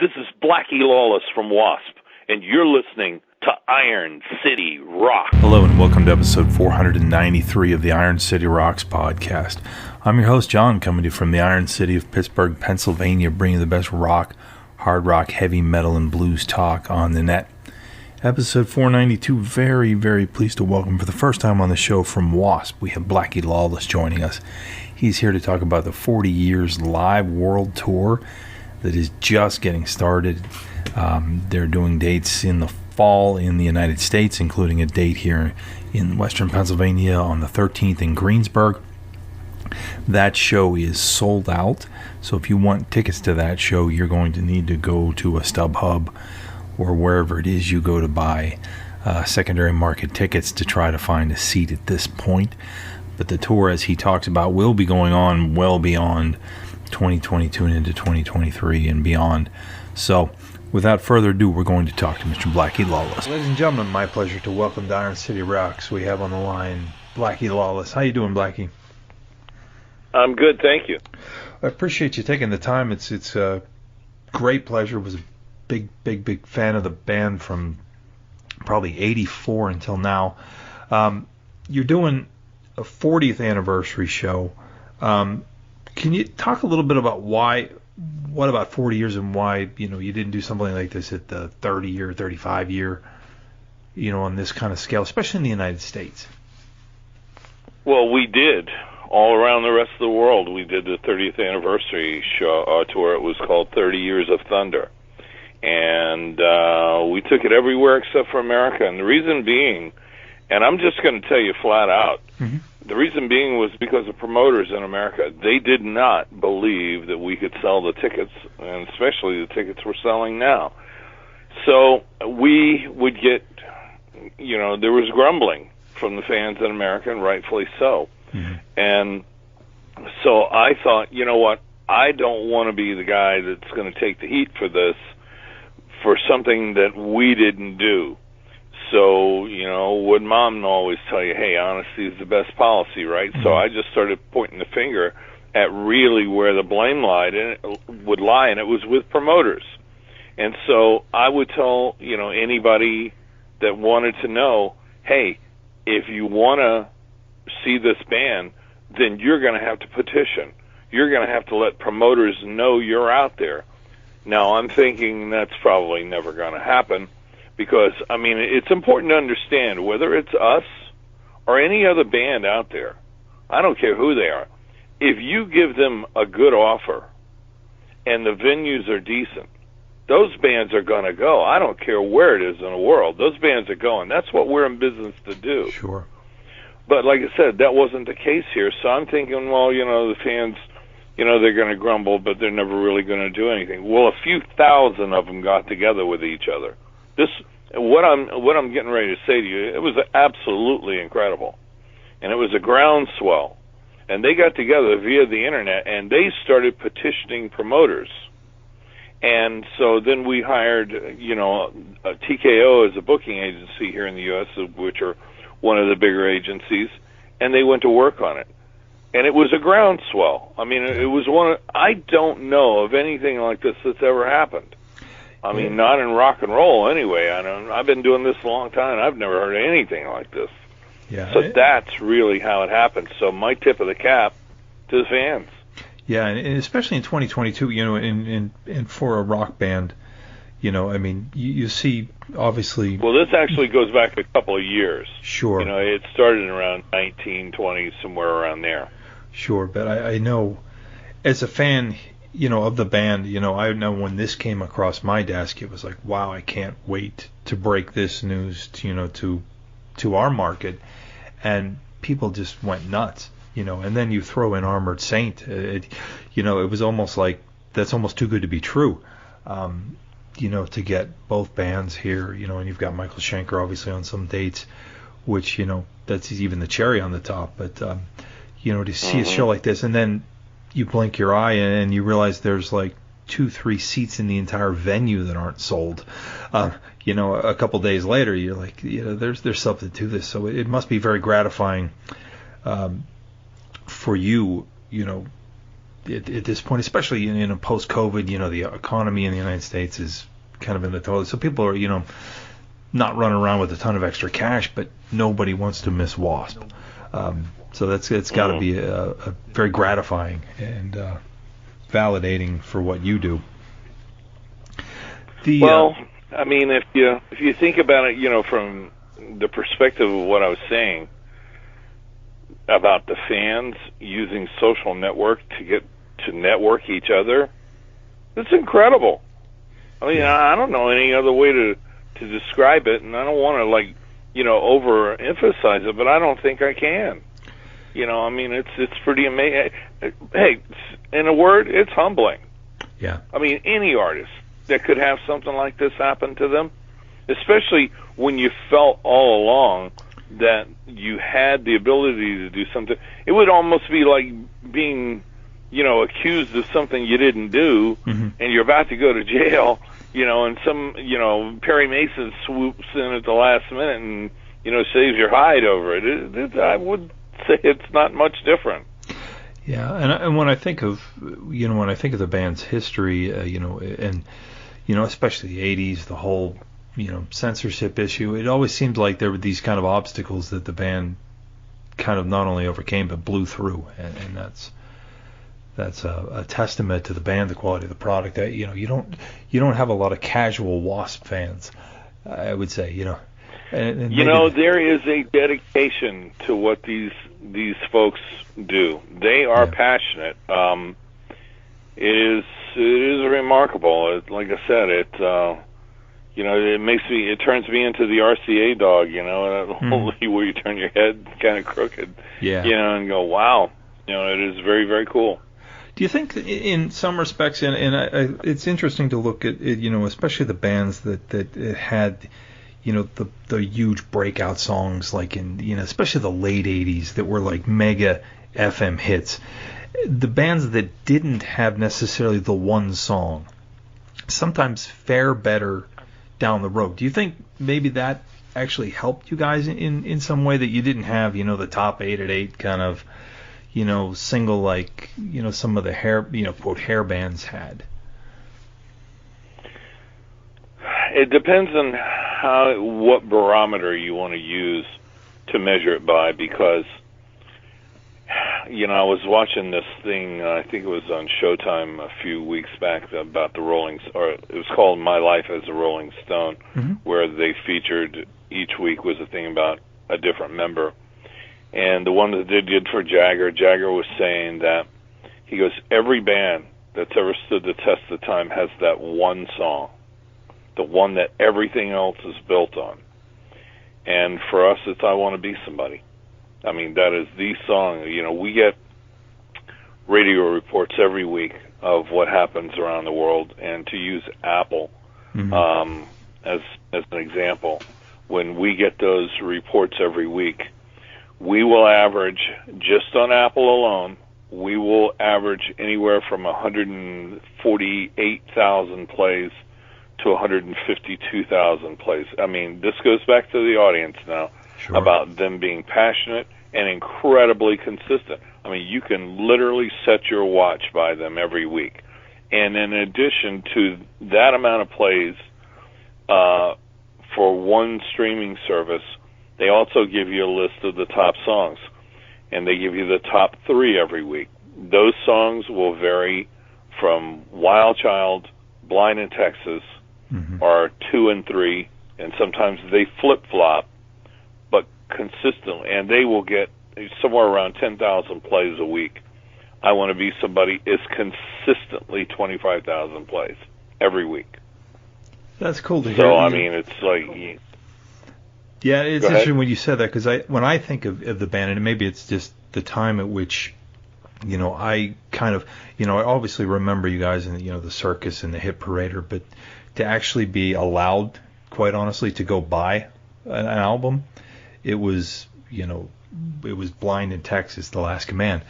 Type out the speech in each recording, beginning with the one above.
This is Blackie Lawless from W.A.S.P, and you're listening to Iron City Rock. Hello, and welcome to episode 493 of the Iron City Rocks podcast. I'm your host, John, coming to you from the Iron City of Pittsburgh, Pennsylvania, bringing the best rock, hard rock, heavy metal, and blues talk on the net. Episode 492, very, very pleased to welcome for the first time on the show from W.A.S.P. We have Blackie Lawless joining us. He's here to talk about the 40 Years live world tour that is just getting started. They're doing dates in the fall in the United States, including a date here in western Pennsylvania on the 13th in Greensburg. That show is sold out, so if you want tickets to that show, you're going to need to go to a StubHub or wherever it is you go to buy secondary market tickets to try to find a seat at this point. But the tour, as he talks about, will be going on well beyond 2022 and into 2023 and beyond. So, without further ado, we're going to talk to Mr. Blackie Lawless. Ladies and gentlemen, my pleasure to welcome to Iron City Rocks. We have on the line Blackie Lawless. How you doing, Blackie? I'm good, thank you. I appreciate you taking the time. It's a great pleasure. Was a big fan of the band from probably '84 until now. You're doing a 40th anniversary show. Can you talk a little bit about what about 40 years and why, you didn't do something like this at the 30 year, 35 year, on this kind of scale, especially in the United States? Well, we did. All around the rest of the world, we did the 30th anniversary show tour. It was called 30 Years of Thunder. And we took it everywhere except for America. And the reason being, and I'm just going to tell you flat out, the reason being was because of promoters in America. They did not believe that we could sell the tickets, and especially the tickets we're selling now. So we would get, there was grumbling from the fans in America, and rightfully so. And so I thought, you know what, I don't want to be the guy that's going to take the heat for this, for something that we didn't do. So, would Mom always tell you, hey, honesty is the best policy, right? So I just started pointing the finger at really where the blame would lie, and it was with promoters. And so I would tell, anybody that wanted to know, hey, if you want to see this band, then you're going to have to petition. You're going to have to let promoters know you're out there. Now, I'm thinking that's probably never going to happen because, it's important to understand whether it's us or any other band out there, I don't care who they are, if you give them a good offer and the venues are decent, those bands are going to go. I don't care where it is in the world. Those bands are going. That's what we're in business to do. Sure. But like I said, that wasn't the case here. So I'm thinking, well, the fans, they're going to grumble, but they're never really going to do anything. Well, a few thousand of them got together with each other. What I'm getting ready to say to you, it was absolutely incredible. And it was a groundswell. And they got together via the internet, and they started petitioning promoters. And so then we hired, a TKO as a booking agency here in the U.S., which are one of the bigger agencies, and they went to work on it. And it was a groundswell. It was I don't know of anything like this that's ever happened. Not in rock and roll anyway. I've been doing this a long time, and I've never heard of anything like this. Yeah. So that's really how it happened. So my tip of the cap to the fans. Yeah, and especially in 2022, and for a rock band, you see, obviously... Well, this actually goes back a couple of years. Sure. It started around 1920, somewhere around there. Sure, but I know, as a fan, of the band, I know when this came across my desk, it was like, wow, I can't wait to break this news, to our market, and people just went nuts, and then you throw in Armored Saint, it was almost like, that's almost too good to be true, to get both bands here, and you've got Michael Schenker obviously on some dates, which, that's even the cherry on the top, but, to see a show like this, and then you blink your eye and you realize there's like 2-3 seats in the entire venue that aren't sold. A couple days later, you're like, there's something to this. So it must be very gratifying for you, at this point, especially in post-COVID, the economy in the United States is kind of in the toilet. So people are, not running around with a ton of extra cash, but nobody wants to miss W.A.S.P. So it's got to be a very gratifying and validating for what you do. I mean, if you think about it, from the perspective of what I was saying about the fans using social network to get to network each other, it's incredible. I mean, I don't know any other way to describe it, and I don't want to overemphasize it, but I don't think I can. I mean, it's pretty amazing. Hey, in a word, it's humbling. Yeah. I mean, any artist that could have something like this happen to them, especially when you felt all along that you had the ability to do something. It would almost be like being, accused of something you didn't do, and you're about to go to jail, and some, Perry Mason swoops in at the last minute and, saves your hide over it. I would say it's not much different. Yeah, and when I think of, the band's history, especially the 80s, the whole, censorship issue, it always seemed like there were these kind of obstacles that the band kind of not only overcame but blew through, and that's a testament to the band, the quality of the product. That you don't have a lot of casual W.A.S.P. fans, I would say. And there is a dedication to what these folks do. They are passionate. It is remarkable. Like I said, it turns me into the RCA dog. Where you turn your head kind of crooked. Yeah. And go, wow. It is very, very cool. Do you think, in some respects, and it's interesting to look at, especially the bands that had, the huge breakout songs, like in, especially the late 80s, that were like mega FM hits. The bands that didn't have necessarily the one song sometimes fare better down the road. Do you think maybe that actually helped you guys in some way, that you didn't have, the top 8 at 8 kind of, single like, some of the quote hair bands had? It depends on what barometer you want to use to measure it by, because I was watching this thing, I think it was on Showtime a few weeks back, about the it was called My Life as a Rolling Stone, where they featured, each week was a thing about a different member. And the one that they did for Jagger was saying that, he goes, every band that's ever stood the test of time has that one song, the one that everything else is built on. And for us, it's I Want to Be Somebody. I mean, that is the song. We get radio reports every week of what happens around the world, and to use Apple as an example, when we get those reports every week, we will average, just on Apple alone, we will average anywhere from 148,000 plays to 152,000 plays. I mean, this goes back to the audience now, sure, about them being passionate and incredibly consistent. I mean, you can literally set your watch by them every week. And in addition to that amount of plays for one streaming service, they also give you a list of the top songs, and they give you the top 3 every week. Those songs will vary from Wild Child, Blind in Texas, are 2 and 3, and sometimes they flip-flop, but consistently, and they will get somewhere around 10,000 plays a week. I Want to Be Somebody is consistently 25,000 plays every week. That's cool to hear. So, I mean, it's like... Yeah, it's interesting when you said that, because when I think of the band, and maybe it's just the time at which, I kind of, I obviously remember you guys in, the circus and the hit parader, but to actually be allowed, quite honestly, to go buy an album, it was, it was Blind in Texas, The Last Command.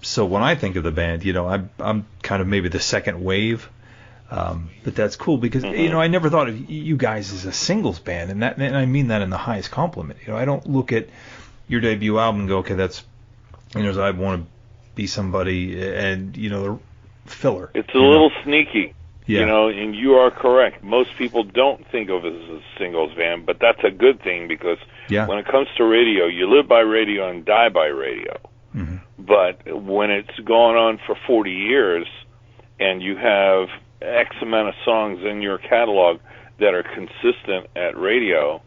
So when I think of the band, I'm kind of maybe the second wave. But that's cool because, I never thought of you guys as a singles band, and I mean that in the highest compliment. I don't look at your debut album and go, okay, that's, I Want to be somebody, and filler. It's a little sneaky. Yeah. And you are correct. Most people don't think of it as a singles band, but that's a good thing because when it comes to radio, you live by radio and die by radio. Mm-hmm. But when it's gone on for 40 years and you have X amount of songs in your catalog that are consistent at radio,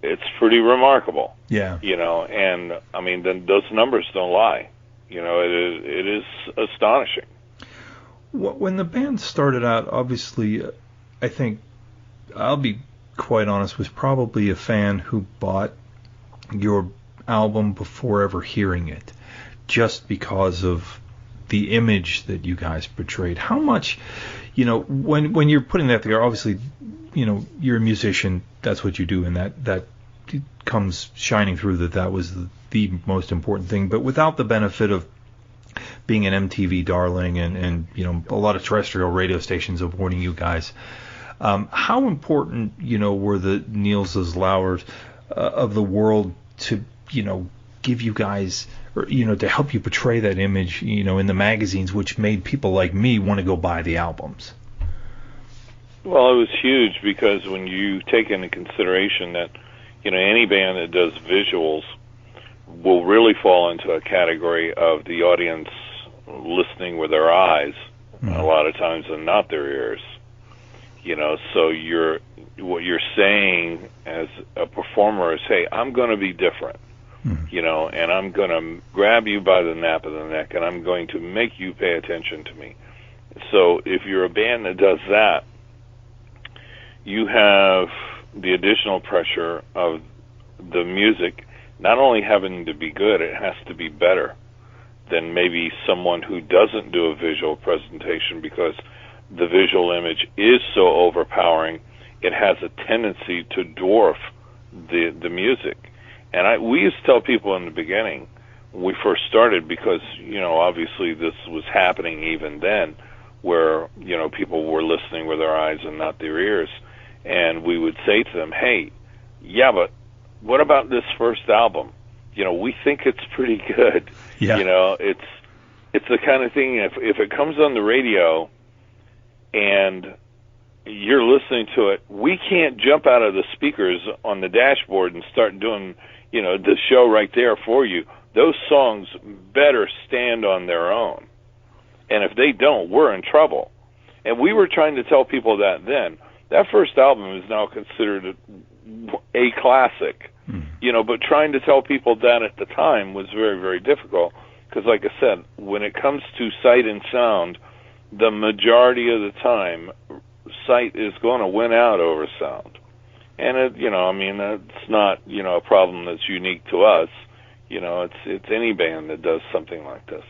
it's pretty remarkable. Yeah. And I mean, then those numbers don't lie. It is astonishing. When the band started out, obviously, I think, I'll be quite honest, was probably a fan who bought your album before ever hearing it, just because of the image that you guys portrayed. How much, when you're putting that together, obviously, you're a musician, that's what you do, and that comes shining through that was the most important thing. But without the benefit of being an MTV darling and a lot of terrestrial radio stations awarding you guys, how important were the Nielses Lauers of the world to give you guys, or to help you portray that image in the magazines, which made people like me want to go buy the albums? Well, it was huge because when you take into consideration that any band that does visuals will really fall into a category of the audience listening with their eyes a lot of times and not their ears. So what you're saying as a performer is, hey, I'm going to be different, and I'm going to grab you by the nape of the neck and I'm going to make you pay attention to me. So if you're a band that does that, you have the additional pressure of the music not only having to be good, it has to be better than maybe someone who doesn't do a visual presentation, because the visual image is so overpowering, it has a tendency to dwarf the music. And we used to tell people in the beginning, when we first started, because, obviously this was happening even then, where, people were listening with their eyes and not their ears, and we would say to them, hey, yeah, but what about this first album? We think it's pretty good. Yeah. It's the kind of thing, if it comes on the radio and you're listening to it, we can't jump out of the speakers on the dashboard and start doing, the show right there for you. Those songs better stand on their own. And if they don't, we're in trouble. And we were trying to tell people that then. That first album is now considered a classic. But trying to tell people that at the time was very, very difficult because, like I said, when it comes to sight and sound, the majority of the time, sight is going to win out over sound. And, it's not, a problem that's unique to us. It's any band that does something like this.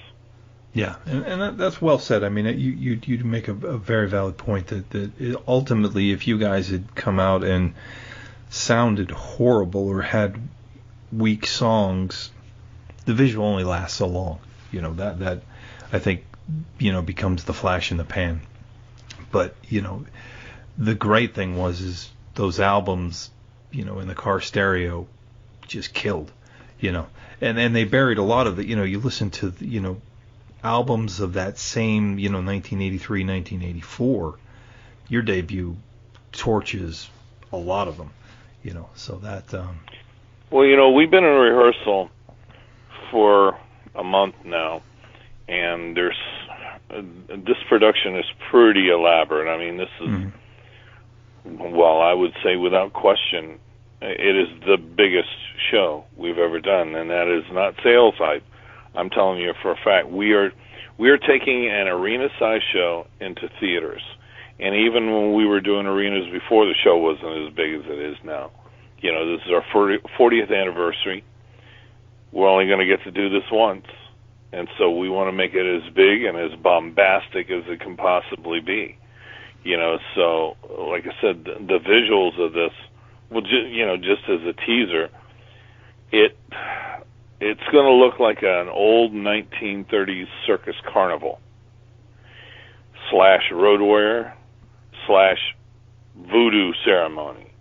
Yeah, and that's well said. I mean, you make a very valid point that ultimately, if you guys had come out and sounded horrible or had weak songs, the visual only lasts so long. That I think becomes the flash in the pan. But the great thing is those albums, in the car stereo, just killed. And they buried a lot of it. You listen to albums of that same 1983, 1984. Your debut torches a lot of them. So that. Well, we've been in rehearsal for a month now, and this production is pretty elaborate. I mean, this is, well, I would say without question, it is the biggest show we've ever done, and that is not sales hype. I'm telling you for a fact, we are taking an arena-sized show into theaters. And even when we were doing arenas before, the show wasn't as big as it is now. This is our 40th anniversary. We're only going to get to do this once. And so we want to make it as big and as bombastic as it can possibly be. So, like I said, the visuals of this, well, just as a teaser, it's going to look like an old 1930s circus carnival / road warrior / voodoo ceremony.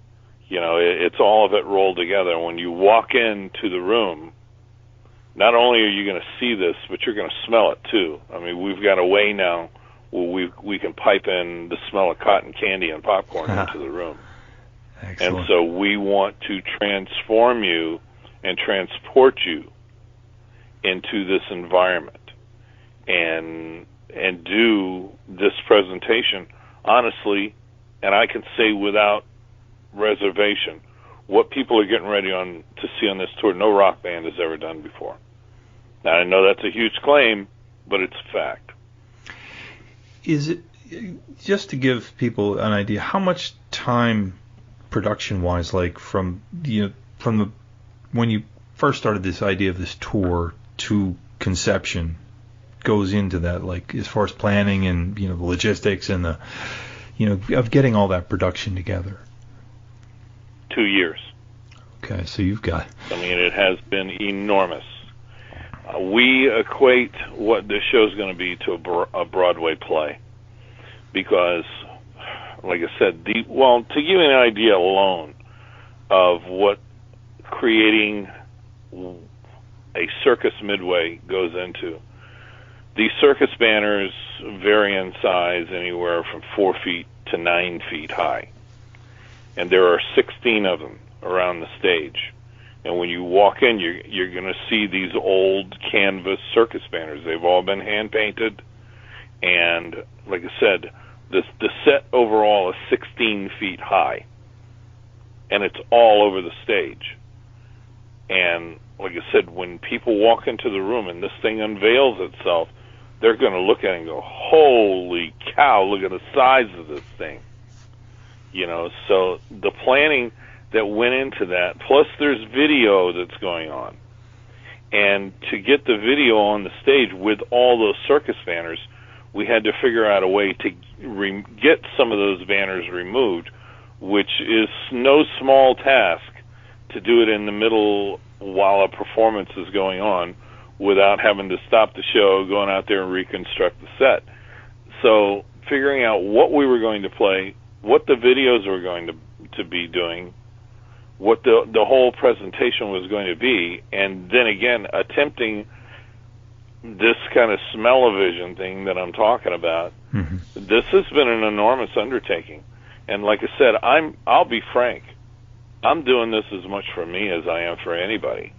It's all of it rolled together. When you walk into the room, not only are you going to see this, but you're going to smell it too. I mean, we've got a way now where we can pipe in the smell of cotton candy and popcorn into the room. Excellent. And so we want to transform you and transport you into this environment and do this presentation honestly, and I can say without reservation, what people are getting ready to see on this tour, no rock band has ever done before. Now, I know that's a huge claim, but it's a fact. Is it, just to give people an idea, how much time, production-wise, like from the when you first started this idea of this tour to conception, goes into that, like as far as planning and the logistics and the of getting all that production together? 2 years. Okay, so you've got... I mean, it has been enormous. We equate what this show's going to be to a Broadway play because, like I said, to give you an idea alone of what creating a circus midway goes into, these circus banners vary in size anywhere from 4 feet to 9 feet high. And there are 16 of them around the stage. And when you walk in, you're going to see these old canvas circus banners. They've all been hand-painted. And like I said, the set overall is 16 feet high. And it's all over the stage. And like I said, when people walk into the room and this thing unveils itself, they're going to look at it and go, holy cow, look at the size of this thing. So the planning that went into that, plus there's video that's going on. And to get the video on the stage with all those circus banners, we had to figure out a way to get some of those banners removed, which is no small task to do it in the middle while a performance is going on without having to stop the show, going out there and reconstruct the set. So figuring out what we were going to play, what the videos were going to be doing, what the whole presentation was going to be, and then again attempting this kind of smell-o-vision thing that I'm talking about. Mm-hmm. This has been an enormous undertaking. And like I said, I'll be frank, I'm doing this as much for me as I am for anybody,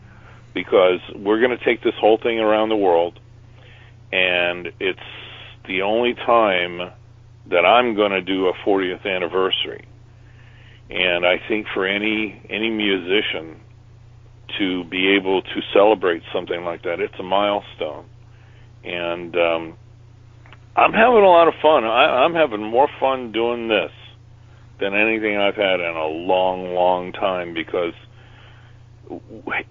because we're going to take this whole thing around the world, and it's the only time that I'm going to do a 40th anniversary. And I think for any musician to be able to celebrate something like that, it's a milestone. And I'm having a lot of fun. I'm having more fun doing this than anything I've had in a long, long time, because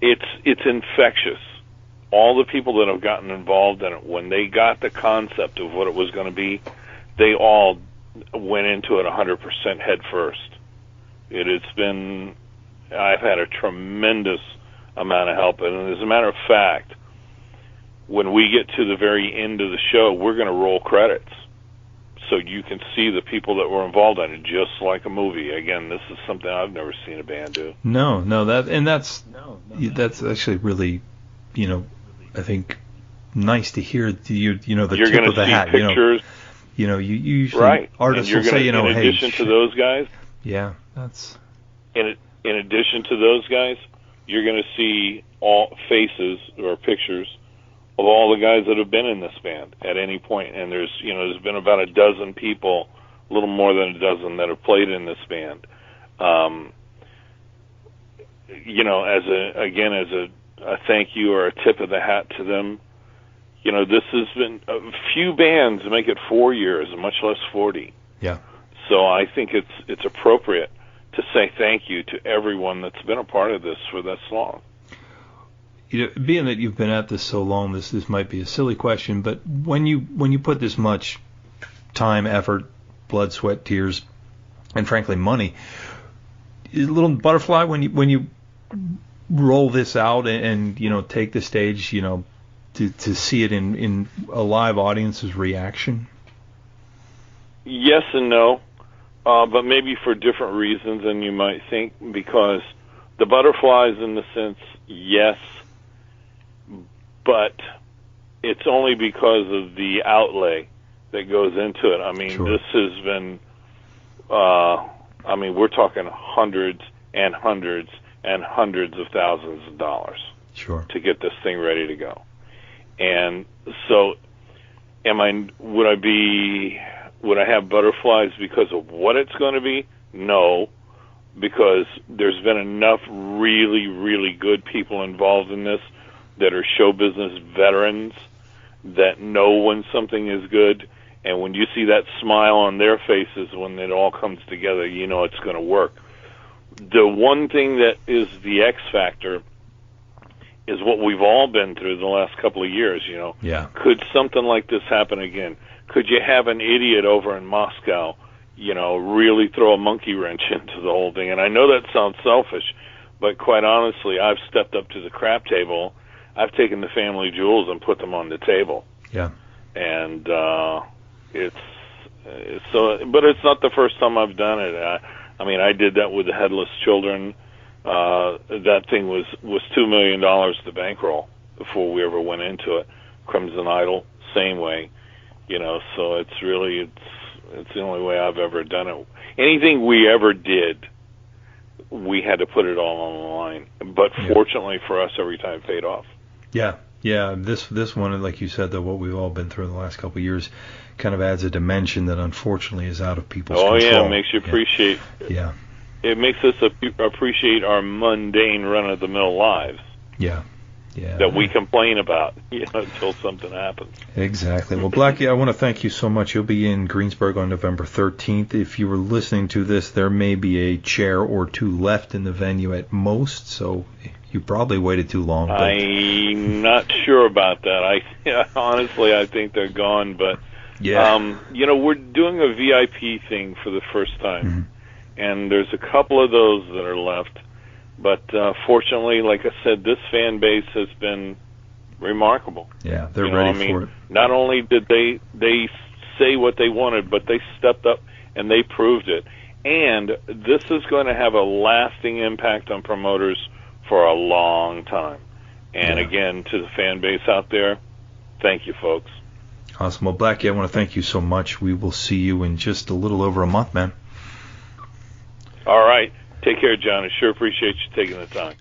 it's infectious. All the people that have gotten involved in it, when they got the concept of what it was going to be, they all went into it 100% head first. I've had a tremendous amount of help. And as a matter of fact, when we get to the very end of the show, we're going to roll credits, so you can see the people that were involved in it, just like a movie. Again, this is something I've never seen a band do. That's actually really, I think, nice to hear. The you're tip of the hat. Pictures. You usually right. Artists will say, in addition to those guys. Yeah, that's. In addition to those guys, you're going to see all faces or pictures of all the guys that have been in this band at any point. And there's been about a dozen people, a little more than a dozen, that have played in this band. As a thank you or a tip of the hat to them. This has been a few bands make it 4 years, much less 40. Yeah. So I think it's appropriate to say thank you to everyone that's been a part of this for this long. Being that you've been at this so long, this might be a silly question, but when you put this much time, effort, blood, sweat, tears, and frankly money, is a little butterfly when you roll this out and take the stage, to see it in a live audience's reaction? Yes and no, but maybe for different reasons than you might think, because the butterflies, in the sense, yes, but it's only because of the outlay that goes into it. I mean, Sure. This has been, we're talking hundreds and hundreds and hundreds of thousands of dollars Sure. to get this thing ready to go. And so, would I have butterflies because of what it's going to be? No, because there's been enough really, really good people involved in this that are show business veterans that know when something is good, and when you see that smile on their faces when it all comes together, you know it's going to work. The one thing that is the X factor is what we've all been through the last couple of years, Yeah. Could something like this happen again? Could you have an idiot over in Moscow, really throw a monkey wrench into the whole thing? And I know that sounds selfish, but quite honestly, I've stepped up to the crap table. I've taken the family jewels and put them on the table. Yeah. And it's so, but it's not the first time I've done it. I did that with the Headless Children. That thing was $2 million to bankroll before we ever went into it. Crimson Idol, same way, So it's really it's the only way I've ever done it. Anything we ever did, we had to put it all on the line. But fortunately for us, every time it paid off. Yeah. Yeah. This one, like you said, though, what we've all been through in the last couple of years, kind of adds a dimension that unfortunately is out of people's control. Oh yeah, it makes you appreciate. Yeah. It makes us appreciate our mundane, run-of-the-mill lives. Yeah. Yeah. That we complain about, until something happens. Exactly. Well, Blackie, I want to thank you so much. You'll be in Greensburg on November 13th. If you were listening to this, there may be a chair or two left in the venue at most, so you probably waited too long. But I'm not sure about that. Honestly, I think they're gone, but yeah. We're doing a VIP thing for the first time. Mm-hmm. And there's a couple of those that are left. But fortunately, like I said, this fan base has been remarkable. Yeah, they're ready for it. Not only did they say what they wanted, but they stepped up and they proved it. And this is going to have a lasting impact on promoters for a long time. And again, to the fan base out there, thank you, folks. Awesome. Well, Blackie, I want to thank you so much. We will see you in just a little over a month, man. All right. Take care, John. I sure appreciate you taking the time.